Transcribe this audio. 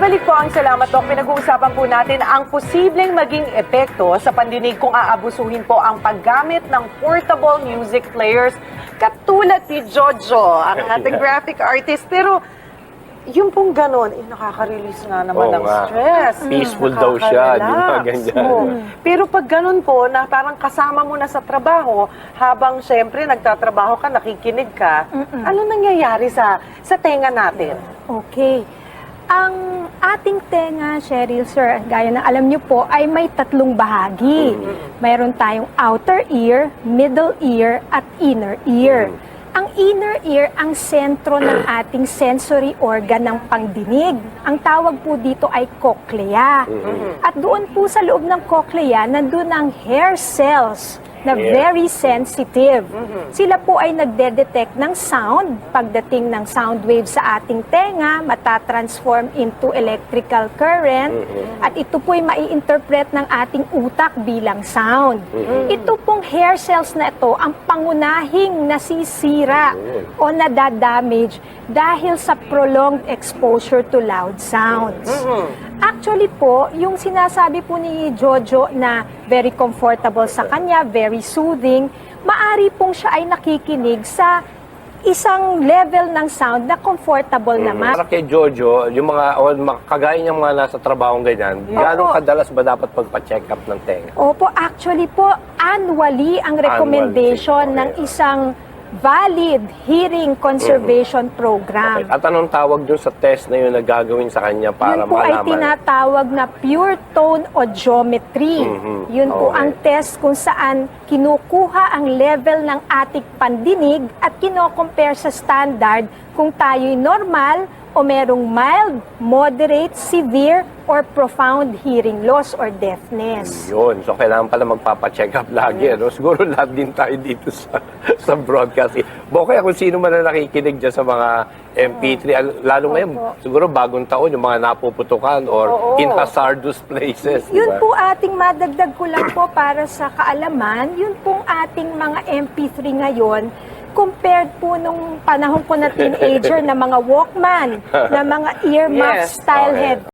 Nagbabalik po ang Salamat Doc. Pinag-uusapan po natin ang posibleng maging epekto sa pandinig kung aabusuhin po ang paggamit ng portable music players katulad ni Jojo, ang ating graphic artist. Pero yung pong ganon, nakaka-release nga naman ng stress. Peaceful daw siya, di ba? Ganyan. Pero pag ganon po, na parang kasama mo na sa trabaho, habang syempre nagtatrabaho ka, nakikinig ka, ano nangyayari sa tenga natin? Okay. Ang ating tenga, Cheryl, sir, gaya na alam niyo po, ay may tatlong bahagi. Mayroon tayong outer ear, middle ear, at inner ear. Ang inner ear ang sentro ng ating sensory organ ng pangdinig. Ang tawag po dito ay cochlea. At doon po sa loob ng cochlea, nandun ang hair cells na very sensitive. Sila po ay nagde-detect ng sound. Pagdating ng sound wave sa ating tenga, matatransform into electrical current at ito po ay mai-interpret ng ating utak bilang sound. Ito pong hair cells na ito ang pangunahing nasisira o nadadamage dahil sa prolonged exposure to loud sounds. Actually po, yung sinasabi po ni Jojo na very comfortable sa kanya, very soothing, maari pong siya ay nakikinig sa isang level ng sound na comfortable naman. Para kay Jojo, yung kagaya niyang mga nasa trabaho ganyan, gano'ng kadalas ba dapat pagpa-check up ng tenga? Opo, actually po, annually ang recommendation ng isang valid hearing conservation program. Okay. At anong tawag dun sa test na yun na gagawin sa kanya para yun po ay malaman? tinatawag na pure tone audiometry. Yun po ang test kung saan kinukuha ang level ng ating pandinig at kino-compare sa standard kung tayo'y normal o merong mild, moderate, severe, or profound hearing loss or deafness. Yun. So, kailangan pala magpapacheck up lagi. No? Siguro lahat din tayo dito sa broadcast. Kaya kung sino man na nakikinig dyan sa mga MP3, lalo ngayon, siguro bagong taon, yung mga napuputukan or in hazardous places. Yun po ating madagdag ko lang po para sa kaalaman, yun pong ating mga MP3 ngayon, compared po nung panahon ko na teenager na mga Walkman, na mga earmuff style head